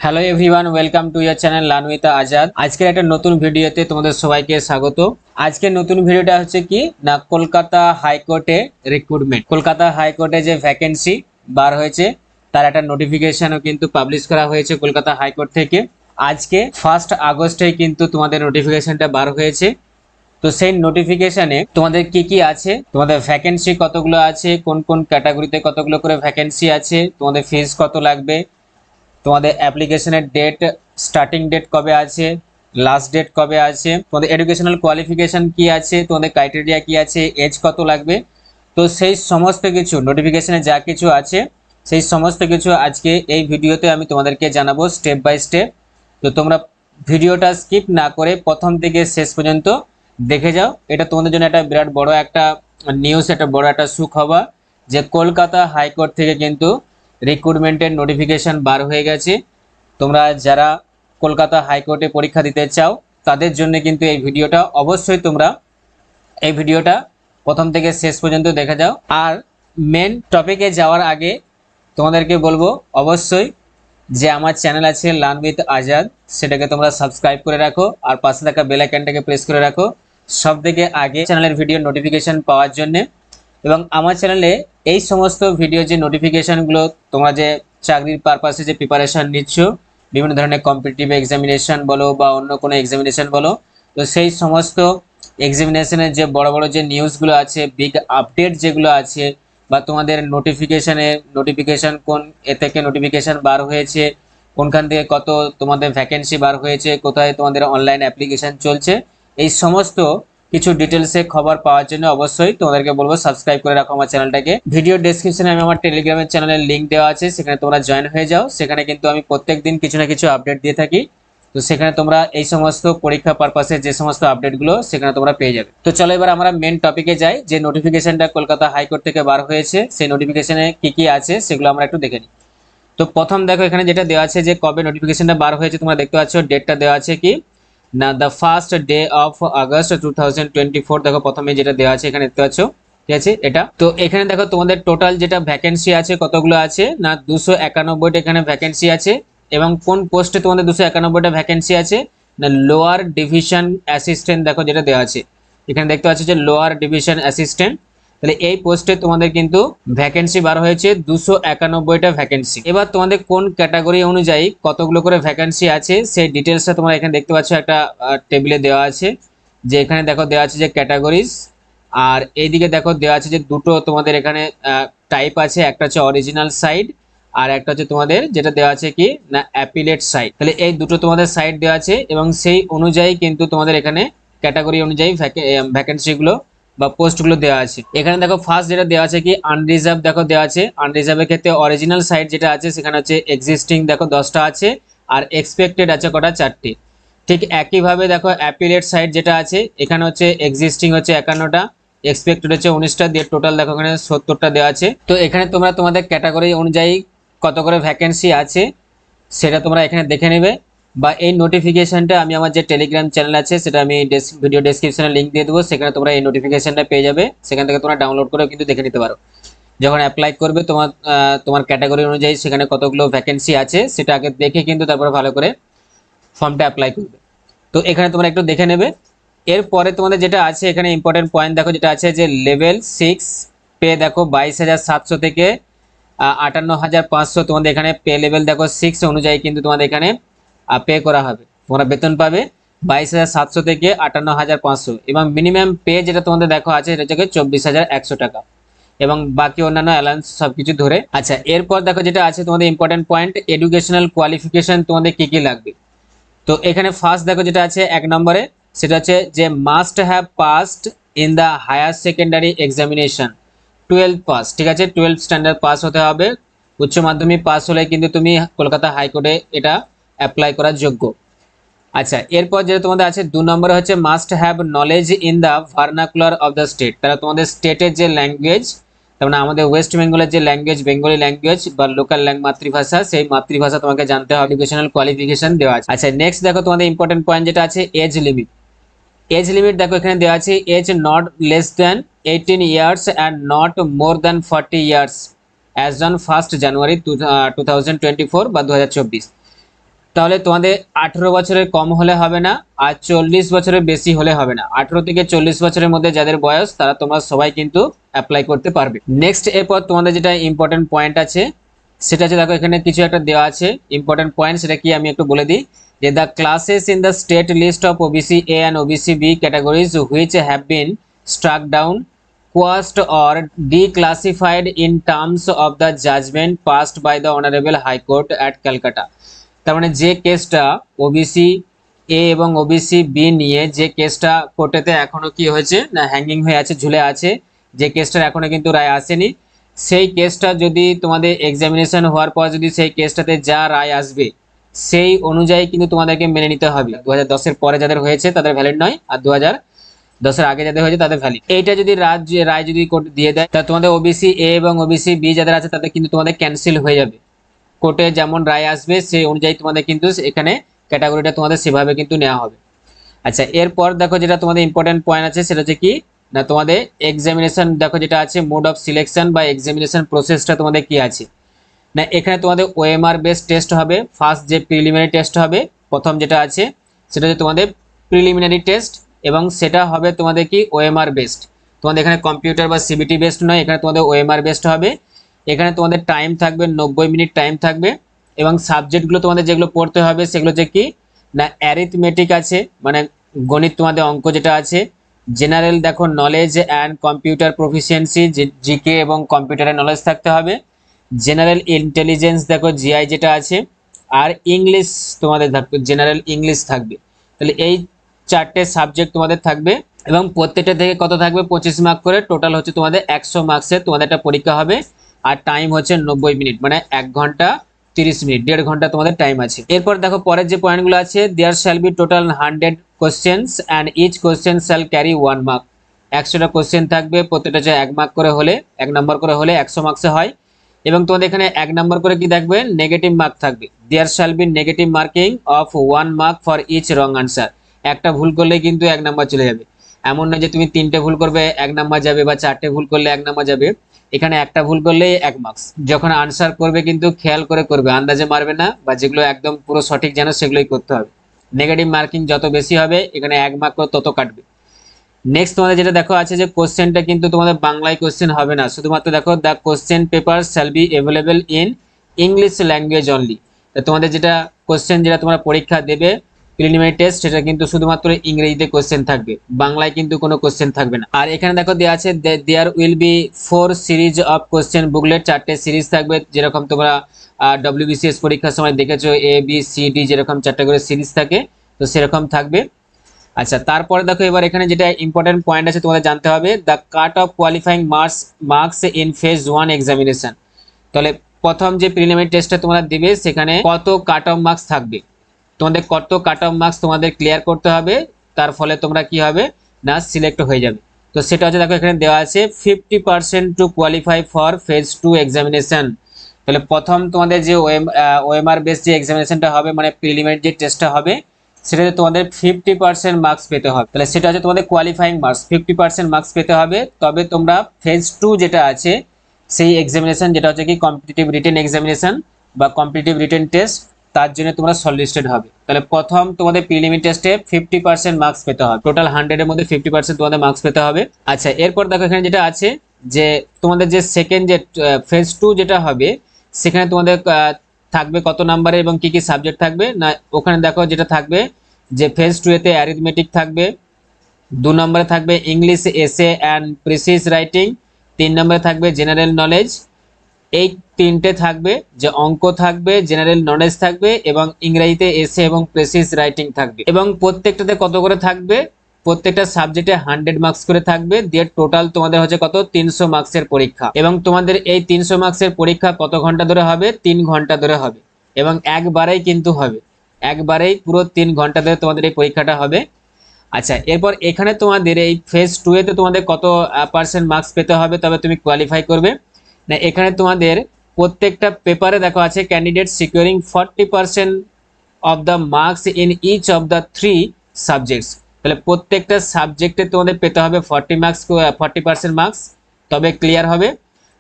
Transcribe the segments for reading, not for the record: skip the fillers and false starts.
Hello everyone, welcome to year channel learn with Azad. আজকের একটা নতুন ভিডিওতে তোমাদের সবাইকে স্বাগত। আজকের নতুন ভিডিওটা হচ্ছে কি না, কলকাতা হাইকোর্টে রিক্রুটমেন্ট। কলকাতা হাইকোর্টে যে ভ্যাকেন্সি বার হয়েছে তার একটা নোটিফিকেশনও কিন্তু পাবলিশ করা হয়েছে কলকাতা হাইকোর্ট থেকে। আজকে 1 আগস্টে কিন্তু তোমাদের নোটিফিকেশনটা বার হয়েছে। তো সেই নোটিফিকেশনে তোমাদের কি কি আছে, তোমাদের ভ্যাকেন্সি কতগুলো আছে, কোন কোন ক্যাটাগরিতে কতগুলো করে ভ্যাকেন্সি আছে, তোমাদের ফিস কত লাগবে, তোমাদের অ্যাপ্লিকেশনের ডেট, স্টার্টিং ডেট কবে আছে, লাস্ট ডেট কবে আছে, তোমাদের এডুকেশনাল কোয়ালিফিকেশন কি আছে, তোমাদের ক্রাইটেরিয়া কি আছে, এজ কত লাগবে। তো সেই সমস্ত কিছু নোটিফিকেশনে যা কিছু আছে সেই সমস্ত কিছু আজকে এই ভিডিওতে আমি তোমাদেরকে জানাবো স্টেপ বাই স্টেপ। তো তোমরা ভিডিওটা স্কিপ না করে প্রথম থেকে শেষ পর্যন্ত দেখে যাও। এটা তোমাদের জন্য একটা বিরাট বড় একটা নিউজ, একটা বড় একটা সুখবর যে কলকাতা হাইকোর্ট থেকে কিন্তু রিক্রুটমেন্টের নোটিফিকেশন বার হয়ে গেছে। তোমরা যারা কলকাতা হাইকোর্টে পরীক্ষা দিতে চাও তাদের জন্য কিন্তু এই ভিডিওটা অবশ্যই তোমরা এই ভিডিওটা প্রথম থেকে শেষ পর্যন্ত দেখে যাও। আর মেন টপিকে যাওয়ার আগে তোমাদেরকে বলবো অবশ্যই যে আমার চ্যানেল আছে লার্ন উইথ আজাদ, সেটাকে তোমরা সাবস্ক্রাইব করে রাখো আর পাশে থাকা বেল আইকনটাকে প্রেস করে রাখো সব থেকে আগে চ্যানেলের ভিডিও নোটিফিকেশন পাওয়ার জন্য। এবং আমার চ্যানেলে এই সমস্ত ভিডিও যে নোটিফিকেশনগুলো, তোমরা যে চাকরির পারপাসে যে প্রিপারেশন নিচ্ছ, বিভিন্ন ধরনের কম্পিটিটিভ এক্সামিনেশন বলো বা অন্য কোনো এক্সামিনেশন বলো, তো সেই সমস্ত এক্সামিনেশনের যে বড় বড় যে নিউজগুলো আছে, বিগ আপডেট যেগুলো আছে, বা তোমাদের নোটিফিকেশন কোন এ থেকে নোটিফিকেশন বার হয়েছে, কোনখান থেকে কত তোমাদের ভ্যাকেন্সি বার হয়েছে, কোথায় তোমাদের অনলাইন অ্যাপ্লিকেশন চলছে, এই সমস্ত কিছু ডিটেলসে খবর পাওয়ার জন্য অবশ্যই তোমাদেরকে বলবো সাবস্ক্রাইব করে রাখো আমার চ্যানেলটাকে। ভিডিও ডেসক্রিপশনে আমি আমার টেলিগ্রামের চ্যানেলের লিঙ্ক দেওয়া আছে, সেখানে তোমরা জয়েন হয়ে যাও। সেখানে কিন্তু আমি প্রত্যেকদিন কিছু না কিছু আপডেট দিয়ে থাকি। তো সেখানে তোমরা এই সমস্ত পরীক্ষা পারপাসে যে সমস্ত আপডেটগুলো সেখানে তোমরা পেয়ে যাবে। তো চলো এবার আমরা মেন টপিকে যাই। যে নোটিফিকেশনটা কলকাতা হাইকোর্ট থেকে বার হয়েছে সেই নোটিফিকেশনে কি কি আছে সেগুলো আমরা একটু দেখে নিই। তো প্রথম দেখো এখানে যেটা দেওয়া আছে যে কবে নোটিফিকেশনটা বার হয়েছে, তোমরা দেখতে পাচ্ছ ডেটটা দেওয়া আছে কি না, the first day of August 2024। দেখো প্রথমে যেটা দেওয়া আছে এখানে দেখতে পাচ্ছ, ঠিক আছে এটা। তো এখানে দেখো তোমাদের টোটাল যেটা ভ্যাকেন্সি আছে কতগুলো আছে না, 291টা এখানে ভ্যাকেন্সি আছে। এবং কোন পোস্টে তোমাদের 291টা ভ্যাকেন্সি আছে না, লোয়ার ডিভিশন অ্যাসিস্ট্যান্ট। দেখো যেটা দেওয়া আছে এখানে দেখতে পাচ্ছ যে লোয়ার ডিভিশন অ্যাসিস্ট্যান্ট। তাহলে এই পোস্টে তোমাদের কিন্তু ভ্যাকেন্সি বার হয়েছে 291টা ভ্যাকেন্সি। এবার তোমাদের কোন ক্যাটাগরি অনুযায়ী কতগুলো করে ভ্যাকেন্সি আছে সেই ডিটেলসটা তোমরা এখানে দেখতে পাচ্ছ, একটা টেবিলে দেওয়া আছে। যে এখানে দেখো দেওয়া আছে যে ক্যাটাগরিজ, আর এইদিকে দেখো দেওয়া আছে যে দুটো তোমাদের এখানে টাইপ আছে, একটা হচ্ছে অরিজিনাল সাইড আর একটা হচ্ছে তোমাদের যেটা দেওয়া আছে কি না অ্যাপিলেট সাইড। তাহলে এই দুটো তোমাদের সাইড দেওয়া আছে এবং সেই অনুযায়ী কিন্তু তোমাদের এখানে ক্যাটাগরি অনুযায়ী ভ্যাকেন্সিগুলো বা পোস্টগুলো দেওয়া আছে। এখানে দেখো ফার্স্ট যেটা দেওয়া আছে কি আনরিজার্ভ, দেখো দেওয়া আছে আনরিজার্ভের ক্ষেত্রে অরিজিনাল সাইট যেটা আছে সেখানে হচ্ছে এক্সিস্টিং দেখো 10টা আছে আর এক্সপেক্টেড আছে কটা, 4টে। ঠিক একইভাবে দেখো অ্যাপিলেট সাইট যেটা আছে এখানে হচ্ছে এক্সিস্টিং হচ্ছে 51টা, এক্সপেক্টেড হচ্ছে 19টা, দিয়ে টোটাল দেখো এখানে 70টা দেওয়া আছে। তো এখানে তোমরা তোমাদের ক্যাটাগরি অনুযায়ী কত করে ভ্যাকেন্সি আছে সেটা তোমরা এখানে দেখে নেবে। বা এই নোটিফিকেশনটা আমি আমার যে টেলিগ্রাম চ্যানেল আছে সেটা আমি ভিডিও ডেসক্রিপশনে লিঙ্ক দিয়ে দেবো, সেখানে তোমরা এই নোটিফিকেশনটা পেয়ে যাবে। সেখান থেকে তোমরা ডাউনলোড করে কিন্তু দেখে নিতে পারো। যখন অ্যাপ্লাই করবে তোমার ক্যাটাগরি অনুযায়ী সেখানে কতগুলো ভ্যাকেন্সি আছে সেটা আগে দেখে কিন্তু তারপরে ভালো করে ফর্মটা অ্যাপ্লাই করবে। তো এখানে তোমরা একটু দেখে নেবে। এরপরে তোমাদের যেটা আছে এখানে ইম্পর্টেন্ট পয়েন্ট দেখো যেটা আছে যে লেভেল 6 পে দেখো 22,700 থেকে 58,500 তোমাদের এখানে পে লেভেল দেখো 6 অনুযায়ী কিন্তু তোমাদের এখানে পে করা হবে। তোমরা বেতন পাবে 22,700 থেকে 58,500 এবং মিনিমাম পে যেটা তোমাদের দেখো আছে এটা হচ্ছে 24,100 টাকা এবং বাকি অন্যান্য অ্যালাউন্স সবকিছু ধরে। আচ্ছা এরপর দেখো যেটা আছে তোমাদের ইম্পর্টেন্ট পয়েন্ট এডুকেশনাল কোয়ালিফিকেশন তোমাদের কি কি লাগবে। তো এখানে ফার্স্ট দেখো যেটা আছে 1 নম্বরে সেটা হচ্ছে যে must have passed in the higher secondary examination 12 pass. ঠিক আছে, 12 স্ট্যান্ডার্ড পাস হতে হবে। উচ্চ মাধ্যমিক পাস হলে কিন্তু তুমি কলকাতা হাইকোর্টে এটা অ্যাপ্লাই করার যোগ্য। আচ্ছা এরপর যেটা তোমাদের আছে 2 নম্বরে হচ্ছে must have knowledge in the vernacular of the state. তারা তোমাদের স্টেটের যে ল্যাঙ্গুয়েজ, তার মানে আমাদের ওয়েস্ট বেঙ্গলের যে ল্যাঙ্গুয়েজ বেঙ্গলি ল্যাঙ্গুয়েজ বা লোকাল মাতৃভাষা, সেই মাতৃভাষা তোমাকে জানতে হবে। এডুকেশনাল কোয়ালিফিকেশন দেওয়া আছে। আচ্ছা নেক্সট দেখো তোমাদের ইম্পর্টেন্ট পয়েন্ট যেটা আছে এজ লিমিট। এজ লিমিট দেখো এখানে দেওয়া আছে age not less than 18 years and not more than 40 years as on 1 January 2024 বা 2024। তাহলে তোমাদের 18 বছরের কম হলে হবে না, আর 40 বছরের বেশি হলে হবে না। 18 থেকে 40 বছরের মধ্যে যাদের বয়স তারা তোমরা সবাই কিন্তু অ্যাপ্লাই করতে পারবে। নেক্সট এরপর তোমাদের যেটা ইম্পর্টেন্ট পয়েন্ট আছে সেটা হচ্ছে, দেখো এখানে কিছু একটা দেওয়া আছে ইম্পর্টেন্ট পয়েন্ট, সেটা কি আমি একটু বলে দিই যে the classes in the state list of OBC A and OBC B categories which have been struck down, quashed or declassified in terms of the judgment passed by the Honorable High Court at Calcutta। তার মানে যে কেসটা OBC A এবং OBC B নিয়ে যে কেসটা কোর্টেতে এখনো কি হয়েছে না হ্যাঙ্গিং হয়ে আছে, ঝুলে আছে, যে কেসটার এখনো কিন্তু রায় আসেনি, সেই কেসটা যদি তোমাদের এক্সামিনেশন হওয়ার পর যদি সেই কেসটাতে যা রায় আসবে সেই অনুযায়ী কিন্তু তোমাদেরকে মেনে নিতে হবে। 2010-এর পরে যাদের হয়েছে তাদের ভ্যালিড নয়, আর 2010-এর আগে যাদের হয়েছে তাদের ভ্যালিড। এইটা যদি রায় যদি কোর্ট দিয়ে দেয় তা তোমাদের ওবিসি এ এবং ওবিসি বি যাদের আছে তাদের কিন্তু তোমাদের ক্যান্সেল হয়ে যাবে। কোর্টে যেমন রায় আসবে সেই অনুযায়ী তোমাদের কিন্তু এখানে ক্যাটাগরিটা তোমাদের সেভাবে কিন্তু নেওয়া হবে। আচ্ছা, এরপর দেখো যেটা তোমাদের ইম্পর্টেন্ট পয়েন্ট আছে সেটা হচ্ছে কি না তোমাদের এক্সামিনেশন, দেখো যেটা আছে মোড অফ সিলেকশন বা এক্সামিনেশন প্রসেসটা তোমাদের কি আছে না, এখানে তোমাদের ওএমআর বেসড টেস্ট হবে। ফার্স্ট যে প্রিলিমিনারি টেস্ট হবে, প্রথম যেটা আছে সেটা হচ্ছে তোমাদের প্রিলিমিনারি টেস্ট, এবং সেটা হবে তোমাদের কি ওএমআর বেসড। তোমাদের এখানে কম্পিউটার বা সিবিটি বেসড নয়, এখানে তোমাদের ওএমআর বেসড হবে। এখানে তোমাদের টাইম থাকবে 90 মিনিট টাইম থাকবে, এবং সাবজেক্টগুলো তোমাদের যেগুলো পড়তে হবে সেগুলো হচ্ছে কি না অ্যারিথমেটিক আছে, মানে গণিত তোমাদের অঙ্ক যেটা আছে, জেনারেল দেখো knowledge and computer proficiency, GK এবং কম্পিউটারের নলেজ থাকতে হবে, জেনারেল ইন্টেলিজেন্স দেখো জিআই যেটা আছে, আর ইংলিশ তোমাদের থাকবে, জেনারেল ইংলিশ থাকবে। তাহলে এই 4টে সাবজেক্ট তোমাদের থাকবে, এবং প্রত্যেকটা থেকে কত থাকবে 25 মার্ক করে, টোটাল হচ্ছে তোমাদের 100 মার্কসের তোমাদের একটা পরীক্ষা হবে। আর টাইম হচ্ছে 90 মিনিট, মানে 1 ঘন্টা 30 মিনিট, 1.5 ঘন্টা তোমাদের টাইম আছে। এরপর দেখো পরের যে পয়েন্টগুলো আছে, there shall be total 100 questions and each question shall carry 1 mark. 100টা কোশ্চেন থাকবে, প্রত্যেকটা হচ্ছে 1 মার্ক করে হলে, 1 নম্বর করে হলে 100 মার্কসে হয়। এবং তোমাদের এখানে 1 নম্বর করে কি থাকবে নেগেটিভ মার্ক থাকবে। There shall be negative marking of 1 mark for each wrong answer. একটা ভুল করলে কিন্তু 1 নম্বর চলে যাবে। এমন নয় যে তুমি 3টে ভুল করবে 1 নম্বর যাবে, বা 4টে ভুল করলে 1 নম্বর যাবে। এখানে একটা ভুল করলে 1 মার্কস। যখন আনসার করবে কিন্তু খেয়াল করে করবে, আন্দাজে মারবে না, বা যেগুলো একদম পুরো সঠিক জানো সেগুলোই করতে হবে। নেগেটিভ মার্কিং যত বেশি হবে এখানে 1 মার্ক করে তত কাটবে। নেক্সট তোমাদের যেটা দেখো আছে যে কোশ্চেনটা কিন্তু তোমাদের বাংলায় কোশ্চেন হবে না, শুধুমাত্র দেখো the question paper shall be available in English language only. তোমাদের যেটা কোশ্চেন যেটা তোমরা পরীক্ষা দেবে প্রিলিমিনারি টেস্ট, সেটা কিন্তু শুধুমাত্র ইংরেজিতে কোশ্চেন থাকবে, বাংলায় কিন্তু কোনো কোশ্চেন থাকবে না। আর এখানে দেখো দেওয়া আছে there will be 4 series of question booklet, 4টে সিরিজ থাকবে, যেরকম তোমরা ডব্লিউবিসিএস পরীক্ষার সময় দেখেছো এ বি সি ডি যেরকম 4টে করে সিরিজ থাকে, তো সেরকম থাকবে। আচ্ছা, তারপরে দেখো এবার এখানে যেটা ইম্পর্টেন্ট পয়েন্ট আছে তোমাদের জানতে হবে, the cut off qualifying marks in phase 1 examination. তাহলে প্রথম যে প্রিলিমিনারি টেস্টটা তোমরা দিবে সেখানে কত কাট অফ মার্কস থাকবে, তোমাদের কত কাট অফ মার্কস তোমাদের ক্লিয়ার করতে হবে, তার ফলে তোমরা কি হবে না সিলেক্ট হয়ে যাবে। তো সেটা হচ্ছে দেখো এখানে দেওয়া আছে 50% to qualify for phase 2 examination. তাহলে প্রথম তোমাদের যে ওএমআর বেস যে এক্সামিনেশনটা হবে, মানে প্রিলিমিনারি যে টেস্টটা হবে, সেটাতে তোমাদের 50% মার্কস পেতে হবে। তাহলে সেটা হচ্ছে তোমাদের কোয়ালিফাইং মার্কস, 50% মার্কস পেতে হবে, তবে তোমরা ফেজ 2 যেটা আছে সেই এক্সামিনেশন, যেটা হচ্ছে কি কম্পিটিটিভ রিটেন এক্সামিনেশন বা কম্পিটিটিভ রিটেন টেস্ট, তার জন্য তোমরা শর্টলিস্টেড হবে। তাহলে প্রথম তোমাদের প্রিলিমিনারি টেস্টে 50% মার্কস পেতে হবে, টোটাল 100 এর মধ্যে 50% তোমাদের মার্কস পেতে হবে। আচ্ছা, এরপর দেখো এখানে যেটা আছে যে তোমাদের যে সেকেন্ড যে ফেজ 2 যেটা হবে সেখানে তোমাদের থাকবে কত নাম্বারে এবং কি কি সাবজেক্ট থাকবে না, ওখানে দেখো যেটা থাকবে যে ফেজ 2 এতে অ্যারিথমেটিক থাকবে, 2 নম্বরে থাকবে ইংলিশ এসে অ্যান্ড প্রিসিজ রাইটিং, 3 নম্বরে থাকবে জেনারেল নলেজ, এই 3টে থাকবে যে অঙ্ক থাকবে, জেনারেল নলেজ থাকবে, এবং ইংরেজিতে এসে এবং প্রিসিজ রাইটিং থাকবে। এবং প্রত্যেকটাতে কত করে থাকবে, প্রত্যেকটা সাবজেক্টে 100 মার্কস করে থাকবে, দিয়ে টোটাল তোমাদের হচ্ছে কত 300 মার্কসের পরীক্ষা। এবং তোমাদের এই 300 মার্কসের পরীক্ষা কত ঘন্টা ধরে হবে, 3 ঘন্টা ধরে হবে, এবং একবারেই কিন্তু হবে, একবারেই পুরো 3 ঘন্টা ধরে তোমাদের এই পরীক্ষাটা হবে। আচ্ছা, এরপর এখানে তোমাদের এই ফেজ 2 এতে তোমাদের কত % মার্কস পেতে হবে তবে তুমি কোয়ালিফাই করবে না, এখানে তোমাদের প্রত্যেকটা পেপারে দেখো আছে candidate securing 40% of the marks in each of the 3 subjects. তাহলে প্রত্যেকটা সাবজেক্টে তোমাদের পেতে হবে 40% মার্কস, তবে ক্লিয়ার হবে।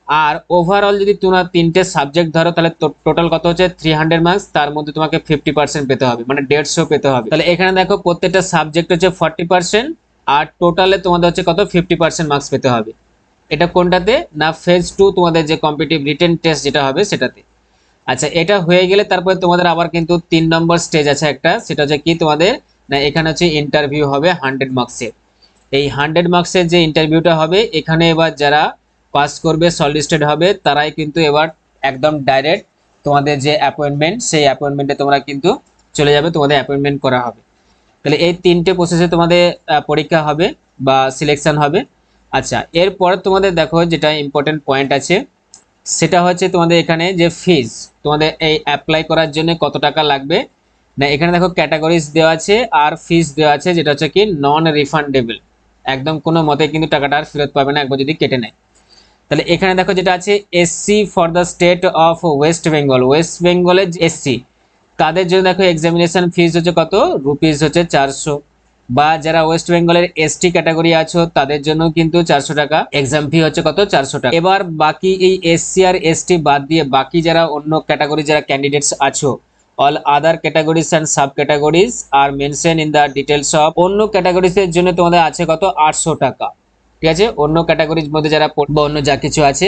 আর ওভারঅল যদি তোমরা 3টে সাবজেক্ট ধরো তাহলে টোটাল কত হচ্ছে 300 মার্কস, তার মধ্যে তোমাকে 50% পেতে হবে, মানে 150 পেতে হবে। তাহলে এখানে দেখো প্রত্যেকটা সাবজেক্ট হচ্ছে 40% আর টোটালে তোমাদের হচ্ছে কত 50% মার্কস পেতে হবে। এটা কোনটাতে না ফেজ 2 তোমাদের যে কম্পিটিটিভ রিটেন টেস্ট যেটা হবে সেটাতে। আচ্ছা, এটা হয়ে গেলে তারপরে তোমাদের আবার কিন্তু 3 নম্বর স্টেজ আছে একটা, সেটা হচ্ছে কি তোমাদের না এখানে হচ্ছে ইন্টারভিউ হবে 100 মার্কসের। এই 100 মার্কসের যে ইন্টারভিউটা হবে এখানে এবার যারা পাস করবে শর্টলিস্টেড হবে তারাই কিন্তু এবার একদম ডাইরেক্ট তোমাদের যে অ্যাপয়েন্টমেন্ট সেই অ্যাপয়েন্টমেন্টে তোমরা কিন্তু চলে যাবে, তোমাদের অ্যাপয়েন্টমেন্ট করা হবে। তাহলে এই 3টে প্রসেসে তোমাদের পরীক্ষা হবে বা সিলেকশন হবে। আচ্ছা, এরপর তোমাদের দেখো যেটা ইম্পর্টেন্ট পয়েন্ট আছে সেটা হচ্ছে তোমাদের এখানে যে ফিজ, তোমাদের এই অ্যাপ্লাই করার জন্য কত টাকা লাগবে না এখানে দেখো ক্যাটাগরিজ দেওয়া আছে আর ফিজ দেওয়া আছে, যেটা হচ্ছে কি নন রিফান্ডেবল, একদম কোনো মতে কিন্তু টাকাটা আর ফেরত পাবে না একবার যদি কেটে নেয়। তাহলে এখানে দেখো যেটা আছে SC for the state of West Bengal, West বেঙ্গলের এসসি তাদের জন্য দেখো এক্সামিনেশন ফিজ হচ্ছে কত রুপিস হচ্ছে 400, বা যারা ওয়েস্ট বেঙ্গলের এসটি ক্যাটাগরি আছো তাদের জন্য কিন্তু 400 টাকা এক্সাম ফি হচ্ছে কত 400 টাকা। এবার বাকি এই এসসি আর এসটি বাদ দিয়ে বাকি যারা অন্য ক্যাটাগরি যারা ক্যান্ডিডেটস আছো, all other categories and sub categories are mention in the details of, অন্য ক্যাটাগরিজের জন্য তোমাদের আছে কত 800 টাকা। ঠিক আছে, অন্য ক্যাটাগরির মধ্যে যারা বা অন্য যা কিছু আছে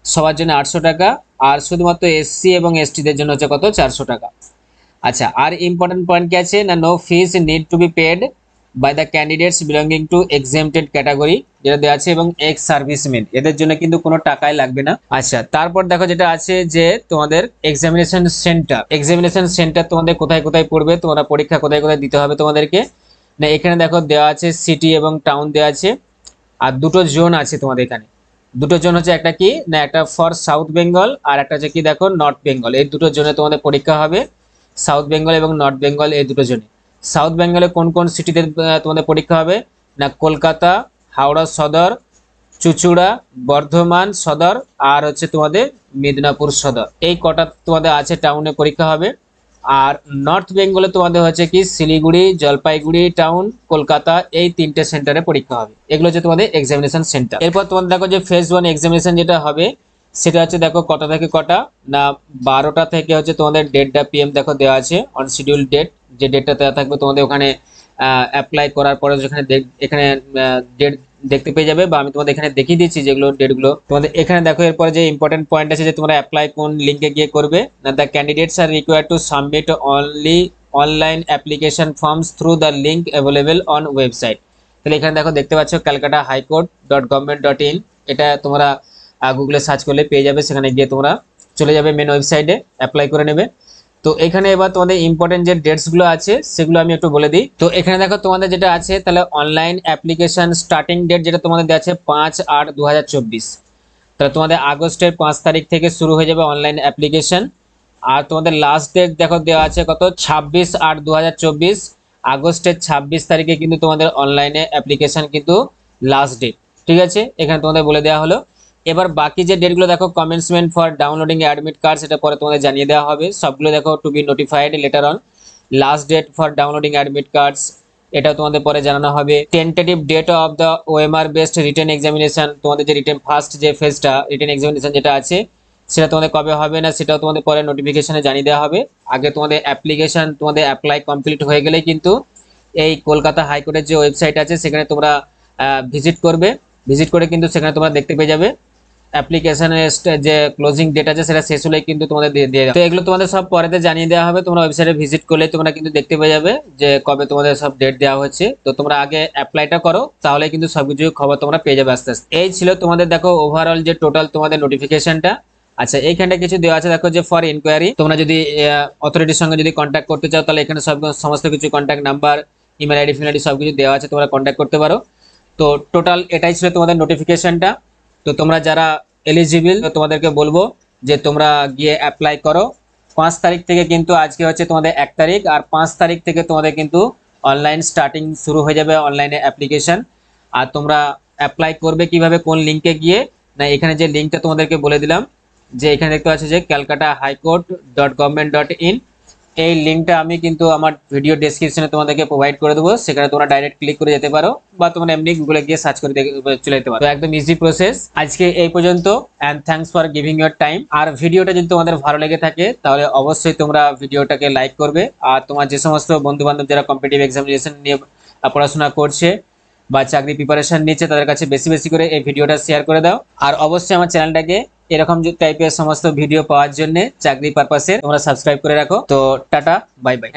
সবার জন্য 800 টাকা, আর শুধুমাত্র এসসি এবং এসটিদের জন্য হচ্ছে কত 400 টাকা। আচ্ছা, আর ইম্পর্টেন্ট পয়েন্ট কি আছে না no fees need to be paid by the candidates belonging to exempted category, যেটা দেওয়া আছে, এবং এক্স সার্ভিসম্যান এদের জন্য কিন্তু কোনো টাকাই লাগবে না। আচ্ছা, তারপর দেখো যেটা আছে যে তোমাদের এক্সামিনেশন সেন্টার, এক্সামিনেশন সেন্টার তোমাদের কোথায় কোথায় পড়বে, তোমরা পরীক্ষা কোথায় কোথায় দিতে হবে তোমাদেরকে না এখানে দেখো দেওয়া আছে সিটি এবং টাউন দেওয়া আছে, আর দুটো জোন আছে তোমাদের এখানে। দুটো জোন হচ্ছে একটা কি না একটা ফর সাউথ বেঙ্গল আর একটা হচ্ছে কি দেখো নর্থ বেঙ্গল, এই দুটো জোনে তোমাদের পরীক্ষা হবে, সাউথ বেঙ্গল এবং নর্থ বেঙ্গল এই দুটো জোনে। সাউথ বেঙ্গলে কোন কোন সিটিতে তোমাদের পরীক্ষা হবে না কলকাতা, হাওড়া সদর, চুঁচুড়া, বর্ধমান সদর আর হচ্ছে তোমাদের মিদনাপুর সদর, এই কটা তোমাদের আছে টাউনে পরীক্ষা হবে। আর নর্থ বেঙ্গলে তোমাদের হচ্ছে কি শিলিগুড়ি, জলপাইগুড়ি টাউন, কলকাতা, এই 3টে সেন্টারে পরীক্ষা হবে। এগুলো হচ্ছে তোমাদের এক্সামিনেশন সেন্টার। এরপর তোমাদের দেখো যে ফেজ 1 এক্সামিনেশন যেটা হবে সেটা হচ্ছে দেখো কটা থেকে কটা না 12টা থেকে হচ্ছে তোমাদের 1:30টা PM দেখো দেওয়া আছে অন শিডিউল ডেট, যে ডেটটা দেওয়া থাকবে তোমাদের ওখানে অ্যাপ্লাই করার পরে যেখানে এখানে ডেট দেখতে পেয়ে যাবে, বা আমি তোমাদের এখানে দেখিয়ে দিচ্ছি যেগুলো ডেটগুলো তোমাদের এখানে দেখো। এরপরে যে ইম্পর্টেন্ট পয়েন্ট আছে যে তোমরা অ্যাপ্লাই কোন লিঙ্কে গিয়ে করবে না the candidates are required to submit only online application forms through the link available on website. তাহলে এখানে দেখো দেখতে পাচ্ছ ক্যালকাটা হাইকোর্ট.gov.in, এটা তোমরা গুগলে সার্চ করলে পেয়ে যাবে, সেখানে গিয়ে তোমরা চলে যাবে মেন ওয়েবসাইটে অ্যাপ্লাই করে নেবে। তো এখানে এবার তোমাদের ইম্পর্টেন্ট যে ডেটসগুলো আছে সেগুলো আমি একটু বলে দিই। তো এখানে দেখো তোমাদের যেটা আছে তাহলে অনলাইন অ্যাপ্লিকেশন স্টার্টিং ডেট যেটা তোমাদের দেওয়া আছে 5/8/2024, তাহলে তোমাদের আগস্টের 5 তারিখ থেকে শুরু হয়ে যাবে অনলাইন অ্যাপ্লিকেশন। আর তোমাদের লাস্ট ডেট দেখো দেওয়া আছে কত 26/8/2024, আগস্টের 26 তারিখে কিন্তু তোমাদের অনলাইনে অ্যাপ্লিকেশন কিন্তু লাস্ট ডেট। ঠিক আছে, এখানে তোমাদের বলে দেওয়া হলো। এবার বাকি যে ডেটগুলো দেখো commencement for downloading admit card, সেটা পরে তোমাদের জানিয়ে দেওয়া হবে, সবগুলো দেখো to be notified later on. Last date for downloading admit cards এটাও তোমাদের পরে জানানো হবে। Tentative date of the OMR based written examination, তোমাদের যে রিটেন ফার্স্ট যে ফেজটা রিটেন এক্সামিনেশন যেটা আছে সেটা তোমাদের কবে হবে না সেটাও তোমাদের পরে নোটিফিকেশনে জানিয়ে দেওয়া হবে। আগে তোমাদের অ্যাপ্লিকেশন তোমাদের অ্যাপ্লাই কমপ্লিট হয়ে গেলেই কিন্তু এই কলকাতা হাইকোর্টের যে ওয়েবসাইট আছে সেখানে তোমরা ভিজিট করবে, ভিজিট করে কিন্তু সেখানে তোমরা দেখতে পেয়ে যাবে অ্যাপ্লিকেশনের যে ক্লোজিং ডেট আছে সেটা শেষ হলেই কিন্তু তোমাদের দিয়ে দেওয়া। তো এগুলো তোমাদের সব পরেতে জানিয়ে দেওয়া হবে, তোমরা ওয়েবসাইটে ভিজিট করলে তোমরা কিন্তু দেখতে পেয়ে যাবে যে কবে তোমাদের সব ডেট দেওয়া হচ্ছে। তো তোমরা আগে অ্যাপ্লাইটা করো, তাহলে কিন্তু সবকিছু খবর তোমরা পেয়ে যাবে আস্তে আস্তে। এই ছিল তোমাদের দেখো ওভারঅল যে টোটাল তোমাদের নোটিফিকেশনটা। আচ্ছা, এইখানটা কিছু দেওয়া আছে দেখো যে ফর ইনকোয়ারি, তোমরা যদি অথরিটির সঙ্গে যদি কন্ট্যাক্ট করতে চাও তাহলে এখানে সমস্ত কিছু contact number, email ID, female ID সবকিছু দেওয়া আছে, তোমরা কন্ট্যাক্ট করতে পারো। তো টোটাল এটাই ছিল তোমাদের নোটিফিকেশনটা। তো তোমরা যারা এলিজিবল তোমাদেরকে বলবো যে তোমরা গিয়ে অ্যাপ্লাই করো। 5 তারিখ থেকে কিন্তু আজকে হচ্ছে তোমাদের 1 তারিখ, আর 5 তারিখ থেকে তোমাদের কিন্তু অনলাইন স্টার্টিং শুরু হয়ে যাবে অনলাইনে অ্যাপ্লিকেশন। আর তোমরা অ্যাপ্লাই করবে কিভাবে কোন লিঙ্কে গিয়ে না এখানে যে লিঙ্কটা তোমাদেরকে বলে দিলাম, যে এখানে দেখতে পাচ্ছ যে calcutta.high-court.gov.in, এই লিঙ্কটা আমি কিন্তু আমার ভিডিও ডেসক্রিপশনে তোমাদেরকে প্রোভাইড করে দেবো, সেখানে তোমরা ডাইরেক্ট ক্লিক করে যেতে পারো বা তোমরা এমনি গুগলে গিয়ে সার্চ করে চলে যেতে পারো। তো একদম ইজি প্রসেস। আজকে এই পর্যন্ত, and thanks for giving your time. আর ভিডিওটা যদি তোমাদের ভালো লেগে থাকে তাহলে অবশ্যই তোমরা ভিডিওটাকে লাইক করবে, আর তোমার যে সমস্ত বন্ধু বান্ধব যারা কম্পিটিটিভ এক্সামিনেশন নিয়ে পড়াশোনা করছে বা চাকরি প্রিপারেশন নিচ্ছে তাদের কাছে বেশি বেশি করে এই ভিডিওটা শেয়ার করে দাও। আর অবশ্যই আমার চ্যানেলটাকে এরকম টাইপের সমস্ত ভিডিও পাওয়ার জন্য চাকরি পারপাসে তোমরা সাবস্ক্রাইব করে রাখো। তো টাটা, বাই বাই।